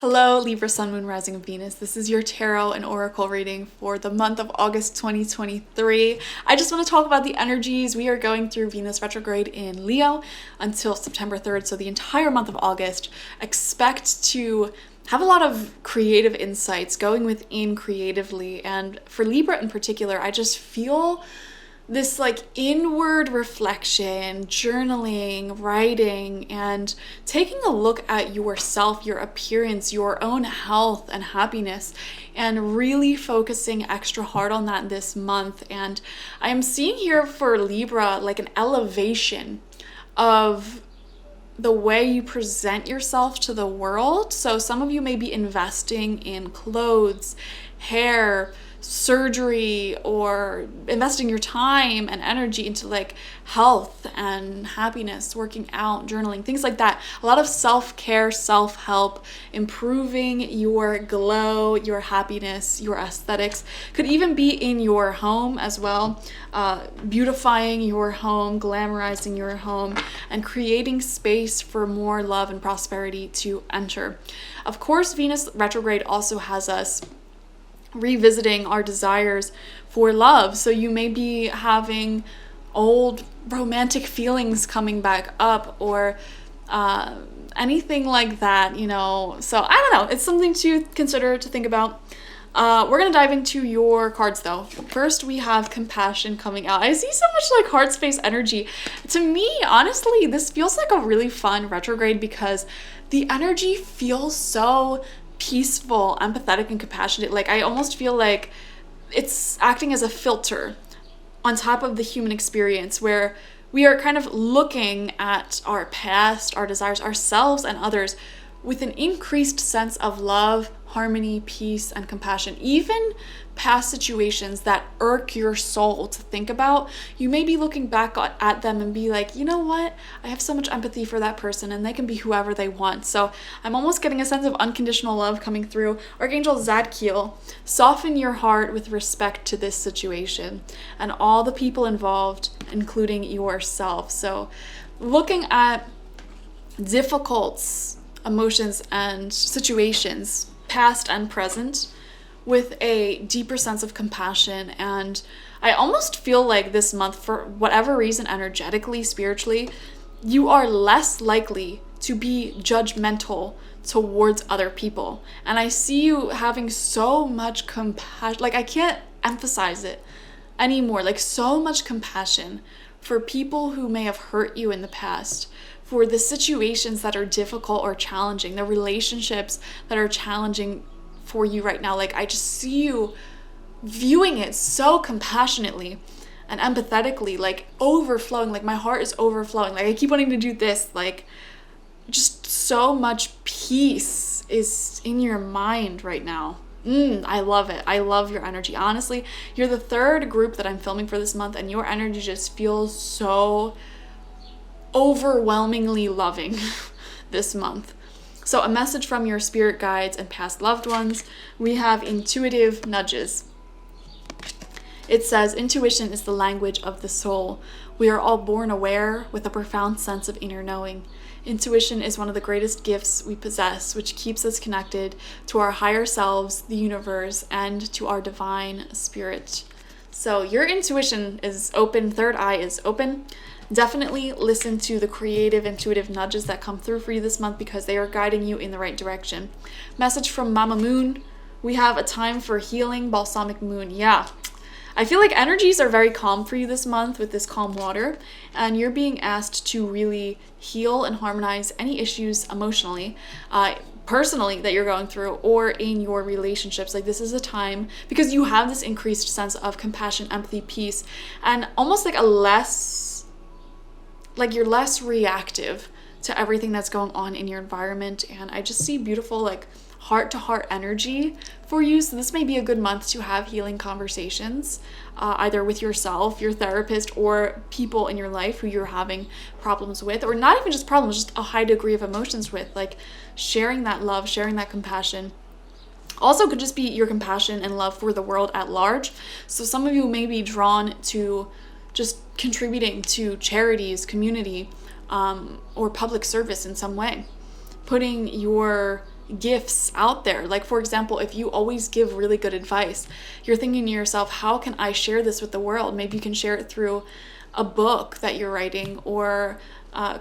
Hello, Libra, Sun, Moon, Rising, of Venus. This is your tarot and oracle reading for the month of August 2023. I just want to talk about the energies. We are going through Venus retrograde in Leo until September 3rd, so the entire month of August. Expect to have a lot of creative insights going within creatively, and for Libra in particular, I just feel this like inward reflection, journaling, writing, and taking a look at yourself, your appearance, your own health and happiness, and really focusing extra hard on that this month. And I am seeing here for Libra like an elevation of the way you present yourself to the world. So some of you may be investing in clothes, hair, surgery, or investing your time and energy into like health and happiness, working out, journaling, things like that. A lot of self-care, self-help, improving your glow, your happiness, your aesthetics. Could even be in your home as well, beautifying your home, glamorizing your home, and creating space for more love and prosperity to enter. Of course, Venus retrograde also has us revisiting our desires for love. So you may be having old romantic feelings coming back up, or anything like that, you know. So I don't know. It's something to consider, to think about. We're going to dive into your cards though. First, we have compassion coming out. I see so much like heart space energy. To me, honestly, this feels like a really fun retrograde because the energy feels so peaceful, empathetic, and compassionate. Like I almost feel like it's acting as a filter on top of the human experience, where we are kind of looking at our past, our desires, ourselves, and others with an increased sense of love, harmony, peace, and compassion. Even past situations that irk your soul to think about, you may be looking back at them and be like, you know what? I have so much empathy for that person, and they can be whoever they want. So I'm almost getting a sense of unconditional love coming through. Archangel Zadkiel, soften your heart with respect to this situation and all the people involved, including yourself. So looking at difficult emotions and situations, past and present, with a deeper sense of compassion. And I almost feel like this month, for whatever reason, energetically, spiritually, you are less likely to be judgmental towards other people. And I see you having so much compassion, like I can't emphasize it anymore, like so much compassion for people who may have hurt you in the past, for the situations that are difficult or challenging, the relationships that are challenging for you right now. Like I just see you viewing it so compassionately and empathetically, like overflowing, like my heart is overflowing. Like I keep wanting to do this, like just so much peace is in your mind right now. I love it. I love your energy. Honestly, you're the third group that I'm filming for this month, and your energy just feels so overwhelmingly loving this month. So a message from your spirit guides and past loved ones. We have intuitive nudges. It says, intuition is the language of the soul. We are all born aware with a profound sense of inner knowing. Intuition is one of the greatest gifts we possess, which keeps us connected to our higher selves, the universe, and to our divine spirit. So your intuition is open, third eye is open. Definitely listen to the creative, intuitive nudges that come through for you this month, because they are guiding you in the right direction. Message from Mama Moon. We have a time for healing, balsamic moon. Yeah. I feel like energies are very calm for you this month with this calm water, and you're being asked to really heal and harmonize any issues emotionally, personally, that you're going through, or in your relationships. Like this is a time, because you have this increased sense of compassion, empathy, peace, and almost like you're less reactive to everything that's going on in your environment. And I just see beautiful like heart-to-heart energy for you. So this may be a good month to have healing conversations, either with yourself, your therapist, or people in your life who you're having problems with, or not even just problems, just a high degree of emotions with, like sharing that love, sharing that compassion. Also could just be your compassion and love for the world at large. So some of you may be drawn to just contributing to charities, community, or public service in some way. Putting your gifts out there. Like, for example, if you always give really good advice, you're thinking to yourself, how can I share this with the world? Maybe you can share it through a book that you're writing, or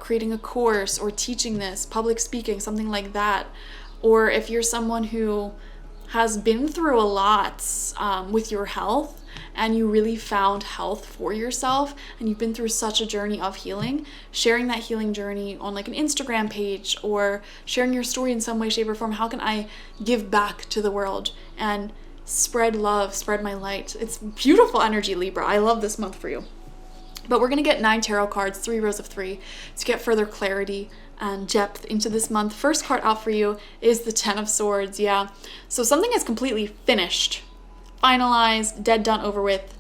creating a course, or teaching this, public speaking, something like that. Or if you're someone who has been through a lot with your health, and you really found health for yourself, and you've been through such a journey of healing, sharing that healing journey on like an Instagram page, or sharing your story in some way, shape, or form. How can I give back to the world and spread love, spread my light? It's beautiful energy, Libra. I love this month for you. But we're going to get 9 tarot cards, 3 rows of 3, to get further clarity and depth into this month. First card out for you is the 10 of Swords. Yeah. So something is completely finished, finalized, dead, done, over with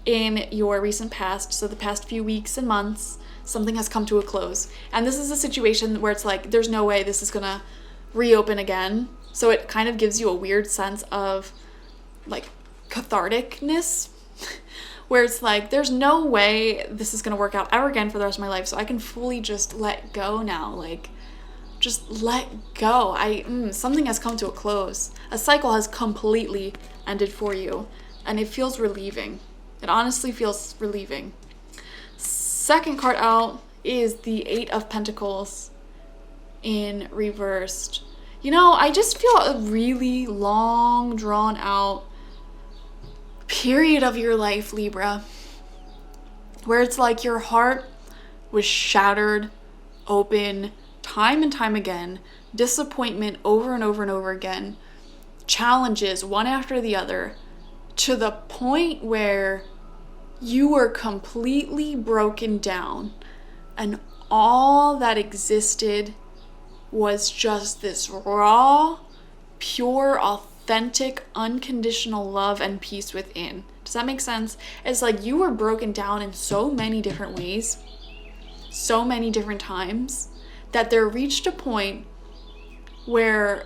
in your recent past. So the past few weeks and months, something has come to a close. And this is a situation where it's like, there's no way this is going to reopen again. So it kind of gives you a weird sense of like catharticness, where it's like, there's no way this is going to work out ever again for the rest of my life. So I can fully just let go now. Like, just let go. Something has come to a close. A cycle has completely ended for you. And it feels relieving. It honestly feels relieving. Second card out is the 8 of Pentacles in reversed. You know, I just feel a really long, drawn out period of your life, Libra, where it's like your heart was shattered open time and time again, disappointment over and over and over again, challenges one after the other, to the point where you were completely broken down, and all that existed was just this raw, pure, authentic, unconditional love and peace within. Does that make sense? It's like you were broken down in so many different ways, so many different times, that there reached a point where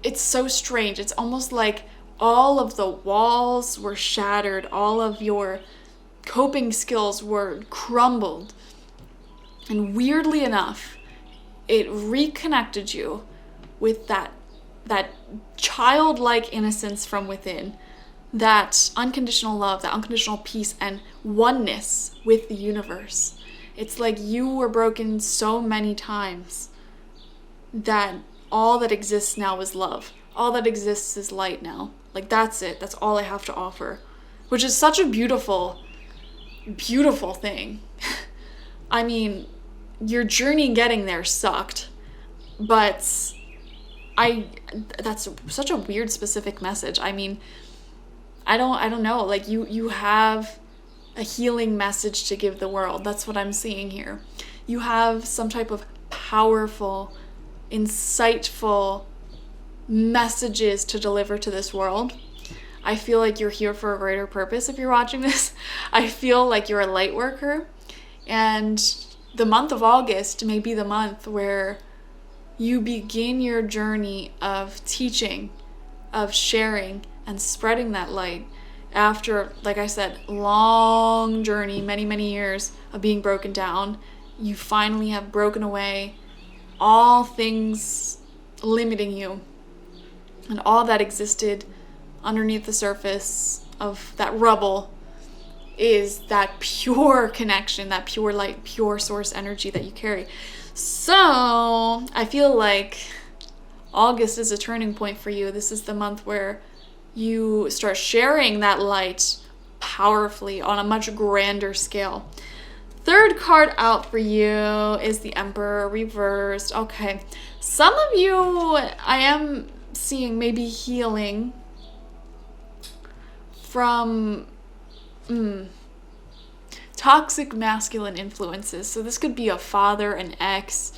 it's so strange. It's almost like all of the walls were shattered, all of your coping skills were crumbled. And weirdly enough, it reconnected you with that childlike innocence from within, that unconditional love, that unconditional peace and oneness with the universe. It's like you were broken so many times that all that exists now is love. All that exists is light now. Like, that's it. That's all I have to offer, which is such a beautiful, beautiful thing. I mean, your journey getting there sucked, but that's such a weird specific message. I mean, I don't know. Like, you have a healing message to give the world. That's what I'm seeing here. You have some type of powerful, insightful messages to deliver to this world. I feel like you're here for a greater purpose if you're watching this. I feel like you're a light worker, and the month of August may be the month where you begin your journey of teaching, of sharing, and spreading that light after, like I said, long journey, many, many years of being broken down. You finally have broken away all things limiting you, and all that existed underneath the surface of that rubble is that pure connection, that pure light, pure source energy that you carry. So I feel like August is a turning point for you. This is the month where you start sharing that light powerfully on a much grander scale. Third card out for you is the Emperor reversed. Okay, some of you I am seeing maybe healing from toxic masculine influences. So this could be a father, an ex,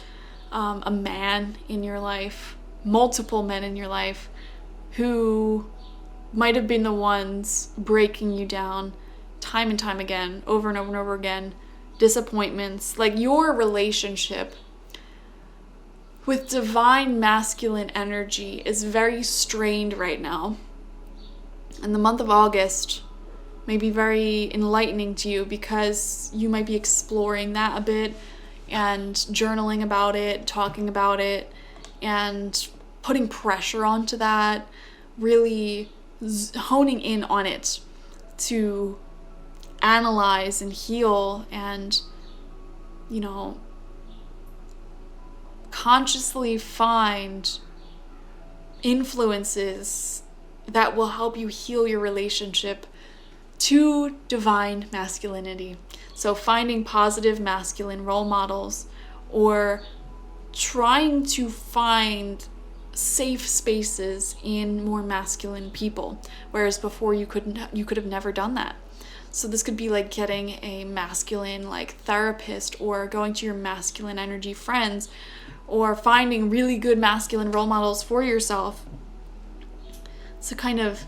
a man in your life, multiple men in your life who might have been the ones breaking you down time and time again, over and over and over again. Disappointments. Like, your relationship with divine masculine energy is very strained right now. And the month of August may be very enlightening to you, because you might be exploring that a bit and journaling about it, talking about it, and putting pressure onto that, really honing in on it to analyze and heal and, you know, consciously find influences that will help you heal your relationship to divine masculinity. So finding positive masculine role models, or trying to find safe spaces in more masculine people, whereas before you could have never done that. So this could be like getting a masculine like therapist, or going to your masculine energy friends, or finding really good masculine role models for yourself to kind of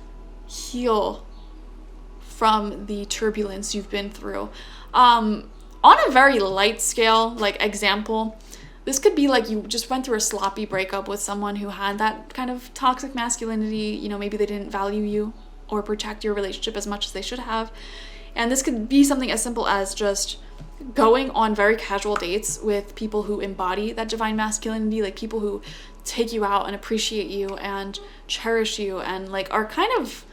heal from the turbulence you've been through. On a very light scale, like example, this could be like you just went through a sloppy breakup with someone who had that kind of toxic masculinity. You know, maybe they didn't value you or protect your relationship as much as they should have. And this could be something as simple as just going on very casual dates with people who embody that divine masculinity, like people who take you out and appreciate you and cherish you and like are kind of,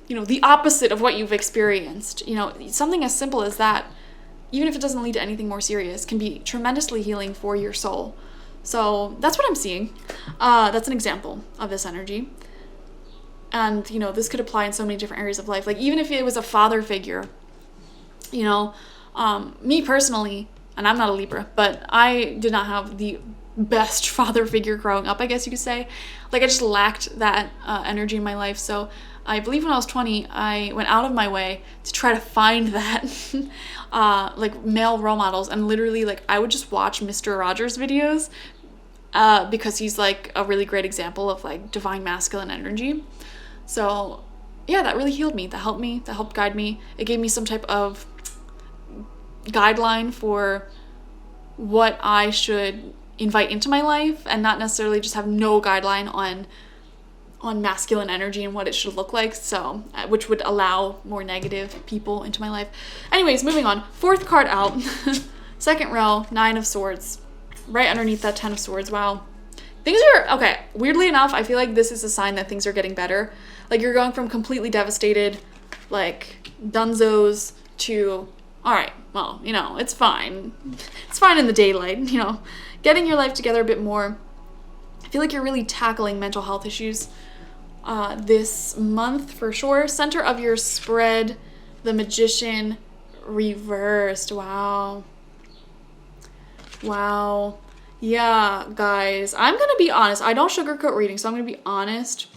you know, the opposite of what you've experienced. You know, something as simple as that, even if it doesn't lead to anything more serious, can be tremendously healing for your soul. So that's what I'm seeing. That's an example of this energy. And, you know, this could apply in so many different areas of life. Like even if it was a father figure, you know, me personally, and I'm not a Libra, but I did not have the best father figure growing up, I guess you could say. Like I just lacked that energy in my life. So I believe when I was 20, I went out of my way to try to find that like male role models, and literally like I would just watch Mr. Rogers videos because he's like a really great example of like divine masculine energy. So yeah, that really healed me. That helped guide me. It gave me some type of guideline for what I should invite into my life, and not necessarily just have no guideline on masculine energy and what it should look like, so which would allow more negative people into my life. Anyways, moving on. Fourth card out. Second row, 9 of Swords. Right underneath that 10 of Swords. Wow. Things are, okay, weirdly enough, I feel like this is a sign that things are getting better. Like you're going from completely devastated, like dunzos, to, all right, well, you know, it's fine. It's fine in the daylight, you know, getting your life together a bit more. I feel like you're really tackling mental health issues this month for sure. Center of your spread, the Magician reversed. Wow. Yeah, guys, I'm gonna be honest. I don't sugarcoat readings, so I'm gonna be honest.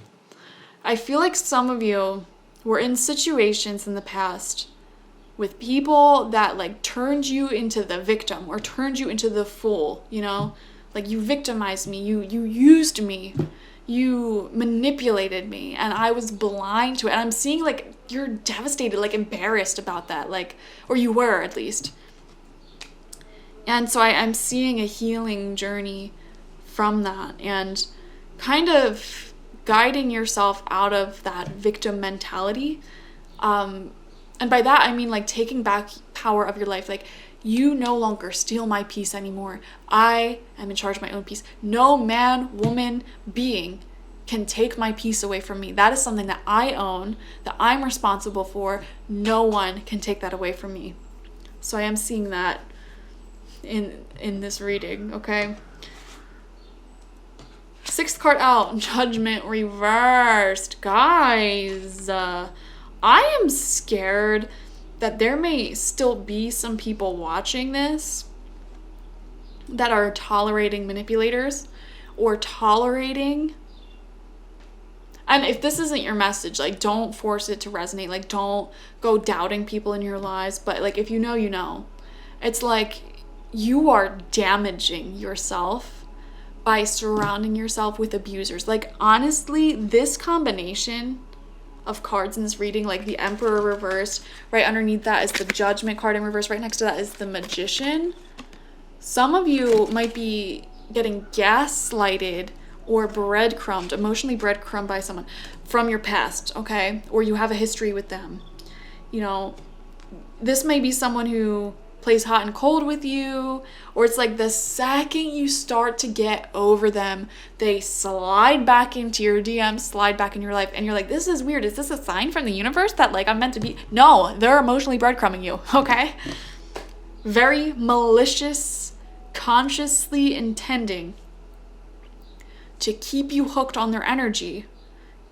I feel like some of you were in situations in the past with people that like turned you into the victim or turned you into the fool, you know? Like you victimized me, you used me, you manipulated me, and I was blind to it. And I'm seeing like you're devastated, like embarrassed about that, like, or you were at least. And so I'm seeing a healing journey from that, and kind of guiding yourself out of that victim mentality. And by that, I mean like taking back power of your life. Like, you no longer steal my peace anymore. I am in charge of my own peace. No man, woman, being can take my peace away from me. That is something that I own, that I'm responsible for. No one can take that away from me. So I am seeing that in this reading, okay? Sixth card out, Judgment reversed. Guys, I am scared that there may still be some people watching this that are tolerating manipulators or tolerating. And if this isn't your message, like, don't force it to resonate. Like, don't go doubting people in your lives. But like, if you know, you know. It's like you are damaging yourself by surrounding yourself with abusers. Like, honestly, this combination of cards in this reading, like the Emperor reversed, right underneath that is the Judgment card in reverse, right next to that is the Magician. Some of you might be getting gaslighted or breadcrumbed, emotionally breadcrumbed by someone from your past, okay? Or you have a history with them. You know, this may be someone who plays hot and cold with you, or it's like the second you start to get over them, they slide back into your DMs, slide back in your life, and you're like, this is weird. Is this a sign from the universe that like I'm meant to be? No, they're emotionally breadcrumbing you, okay? Very malicious, consciously intending to keep you hooked on their energy.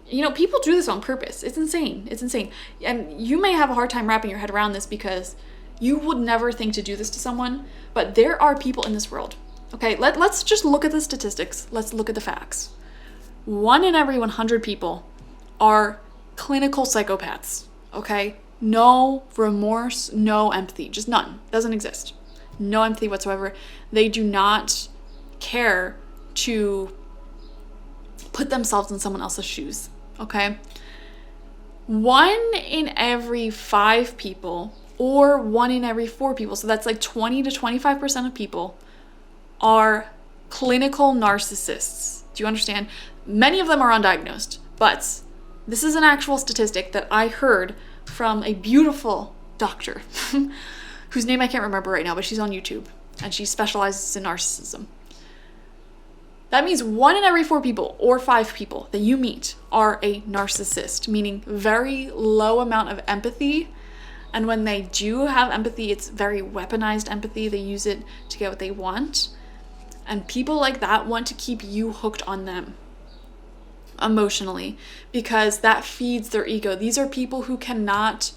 You know, people do this on purpose. It's insane. It's insane. And you may have a hard time wrapping your head around this because you would never think to do this to someone, but there are people in this world. Okay, let's just look at the statistics. Let's look at the facts. 1 in every 100 people are clinical psychopaths, okay? No remorse, no empathy, just none. Doesn't exist. No empathy whatsoever. They do not care to put themselves in someone else's shoes, okay? 1 in every 5 people, or 1 in every 4 people, so that's like 20 to 25% of people, are clinical narcissists. Do you understand? Many of them are undiagnosed, but this is an actual statistic that I heard from a beautiful doctor whose name I can't remember right now, but she's on YouTube and she specializes in narcissism. That means 1 in every 4 people or 5 people that you meet are a narcissist, meaning very low amount of empathy. And when they do have empathy, it's very weaponized empathy. They use it to get what they want. And people like that want to keep you hooked on them emotionally because that feeds their ego. These are people who cannot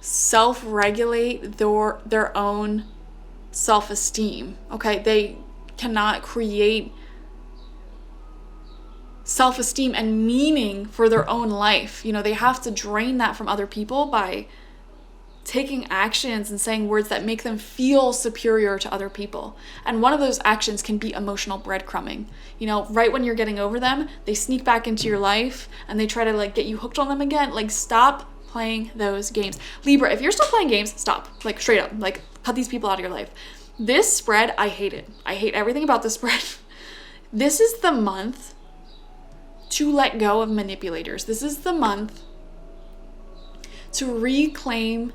self-regulate their own self-esteem, okay? They cannot create self-esteem and meaning for their own life. You know, they have to drain that from other people by taking actions and saying words that make them feel superior to other people. And one of those actions can be emotional breadcrumbing. You know, right when you're getting over them, they sneak back into your life and they try to like get you hooked on them again. Like, stop playing those games. Libra, if you're still playing games, stop. Like, straight up. Like, cut these people out of your life. This spread, I hate it. I hate everything about this spread. This is the month to let go of manipulators. This is the month to reclaim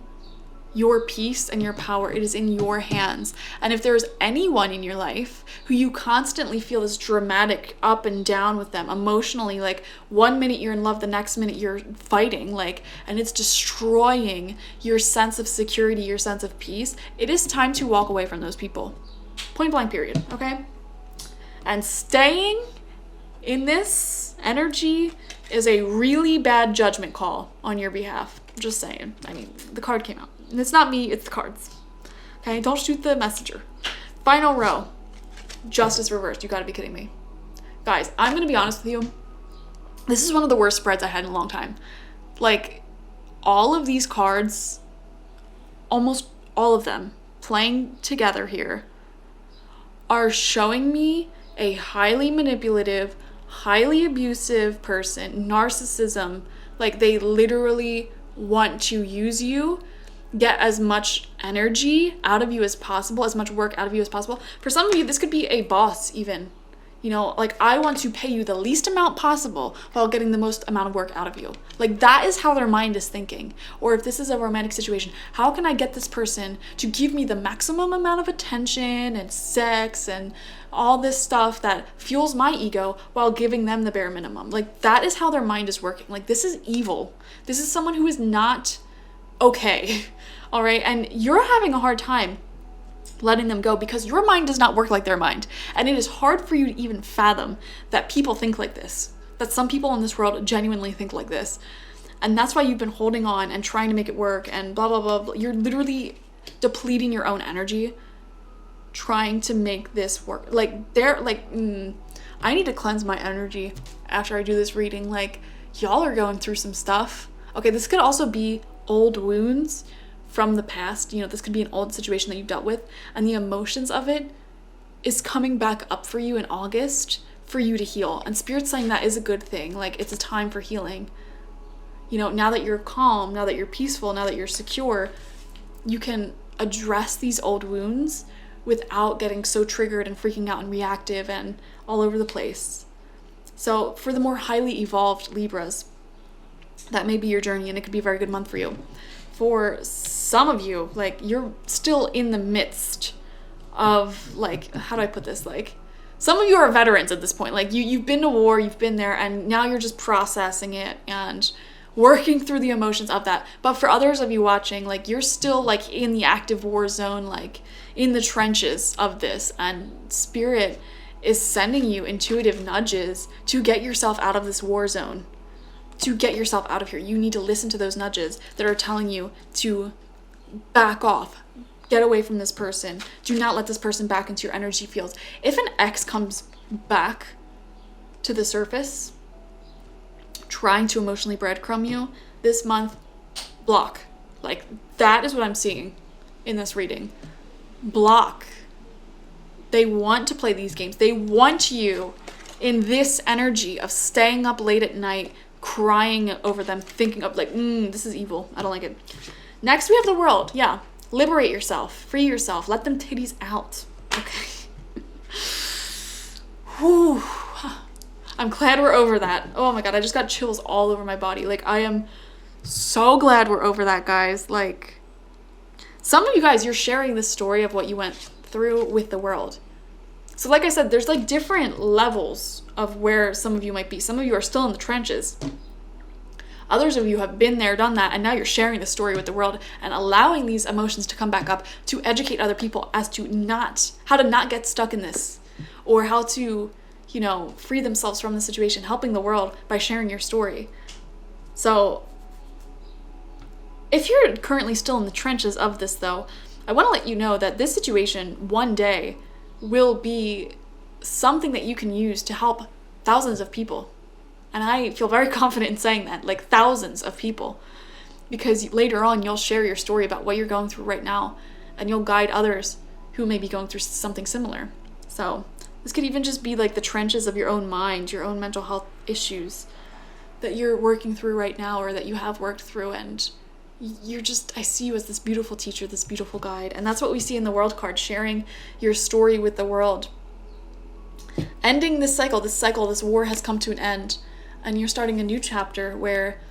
your peace and your power. It is in your hands. And if there's anyone in your life who you constantly feel this dramatic up and down with them emotionally, like 1 minute you're in love, the next minute you're fighting, like, and it's destroying your sense of security, your sense of peace, it is time to walk away from those people. Point blank period, okay? And staying in this energy is a really bad judgment call on your behalf. Just saying. I mean, the card came out. And it's not me, it's the cards. Okay, don't shoot the messenger. Final row. Justice reversed. You gotta be kidding me. Guys, I'm gonna be honest with you. This is one of the worst spreads I had in a long time. Like, all of these cards, almost all of them, playing together here, are showing me a highly manipulative, highly abusive person, narcissism. Like, they literally want to use you, get as much energy out of you as possible, as much work out of you as possible. For some of you, this could be a boss even. You know, like, I want to pay you the least amount possible while getting the most amount of work out of you. Like, that is how their mind is thinking. Or if this is a romantic situation, how can I get this person to give me the maximum amount of attention and sex and all this stuff that fuels my ego while giving them the bare minimum? Like, that is how their mind is working. Like, this is evil. This is someone who is not okay. All right. And you're having a hard time letting them go because your mind does not work like their mind. And it is hard for you to even fathom that people think like this, that some people in this world genuinely think like this. And that's why you've been holding on and trying to make it work and blah, blah, blah, blah. You're literally depleting your own energy trying to make this work. Like, they're like, I need to cleanse my energy after I do this reading. Like, y'all are going through some stuff. Okay, this could also be old wounds from the past. You know, this could be an old situation that you've dealt with, and the emotions of it is coming back up for you in August for you to heal. And Spirit's saying that is a good thing. Like, it's a time for healing. You know, now that you're calm, now that you're peaceful, now that you're secure, you can address these old wounds without getting so triggered and freaking out and reactive and all over the place. So for the more highly evolved Libras, that may be your journey, and it could be a very good month for you. For some of you, like, you're still in the midst of, like, how do I put this? Like, some of you are veterans at this point. Like, you've been to war, you've been there, and now you're just processing it and working through the emotions of that. But for others of you watching, like, you're still, like, in the active war zone, like, in the trenches of this, and Spirit is sending you intuitive nudges to get yourself out of this war zone, to get yourself out of here. You need to listen to those nudges that are telling you to back off, get away from this person, do not let this person back into your energy fields. If an ex comes back to the surface trying to emotionally breadcrumb you this month, block. Like, that is what I'm seeing in this reading. Block. They want to play these games. They want you in this energy of staying up late at night, crying over them, thinking of, like, this is evil, I don't like it. Next, we have the World. Yeah, liberate yourself, free yourself, let them titties out. Okay. Whew. I'm glad we're over that. Oh my God, I just got chills all over my body. Like, I am so glad we're over that, guys. Like, some of you guys, you're sharing the story of what you went through with the World. So like I said, there's like different levels of where some of you might be. Some of you are still in the trenches. Others of you have been there, done that, and now you're sharing the story with the World and allowing these emotions to come back up to educate other people as to how to not get stuck in this, or how to, you know, free themselves from the situation, helping the World by sharing your story. So if you're currently still in the trenches of this, though, I want to let you know that this situation one day will be something that you can use to help thousands of people. And I feel very confident in saying that, like, thousands of people, because later on you'll share your story about what you're going through right now, and you'll guide others who may be going through something similar. So this could even just be like the trenches of your own mind, your own mental health issues that you're working through right now, or that you have worked through, and I see you as this beautiful teacher, this beautiful guide. And that's what we see in the World card, sharing your story with the World. Ending this cycle, this war has come to an end, and you're starting a new chapter where,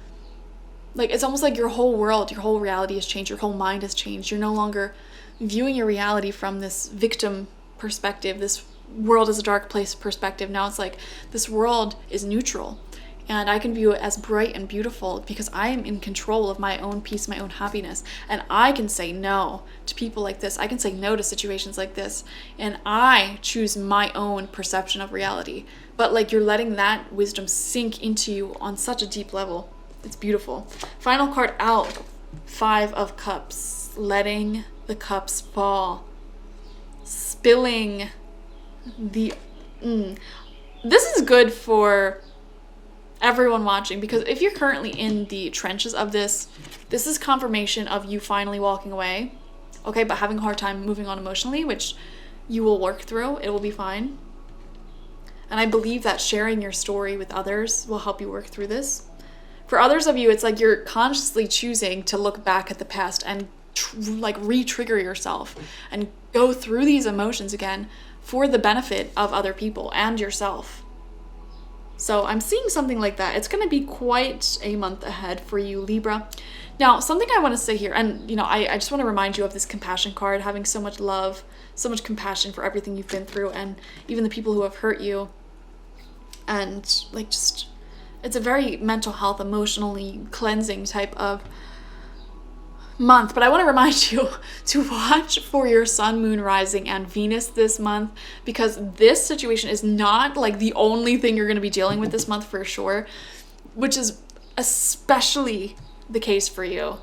like, it's almost like your whole world, your whole reality has changed, your whole mind has changed. You're no longer viewing your reality from this victim perspective, this world is a dark place perspective. Now it's like, this world is neutral, and I can view it as bright and beautiful because I am in control of my own peace, my own happiness. And I can say no to people like this. I can say no to situations like this. And I choose my own perception of reality. But, like, you're letting that wisdom sink into you on such a deep level. It's beautiful. Final card out, 5 of Cups. Letting the cups fall. Spilling the... This is good for everyone watching, because if you're currently in the trenches of this is confirmation of you finally walking away, okay, but having a hard time moving on emotionally, which you will work through. It will be fine. And I believe that sharing your story with others will help you work through this. For others of you, it's like you're consciously choosing to look back at the past and re-trigger yourself and go through these emotions again for the benefit of other people and yourself. So I'm seeing something like that. It's going to be quite a month ahead for you, Libra. Now, something I want to say here, and, you know, I just want to remind you of this compassion card, having so much love, so much compassion for everything you've been through, and even the people who have hurt you. And, like, just, it's a very mental health, emotionally cleansing type of month. But I want to remind you to watch for your sun, moon, rising, and Venus this month, because this situation is not like the only thing you're going to be dealing with this month for sure, which is especially the case for you.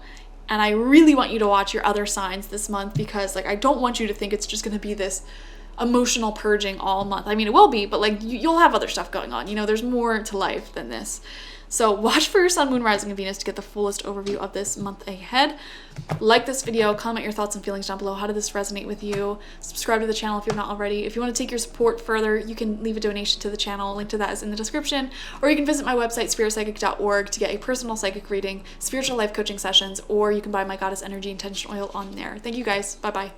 And I really want you to watch your other signs this month, because, like, I don't want you to think it's just going to be this emotional purging all month. I mean, it will be, but, like, you'll have other stuff going on. You know, there's more to life than this. So watch for your sun, moon, rising, and Venus to get the fullest overview of this month ahead. Like this video, comment your thoughts and feelings down below. How did this resonate with you? Subscribe to the channel if you're not already. If you want to take your support further, you can leave a donation to the channel. Link to that is in the description. Or you can visit my website, spiritpsychic.org, to get a personal psychic reading, spiritual life coaching sessions, or you can buy my Goddess Energy Intention Oil on there. Thank you guys. Bye-bye.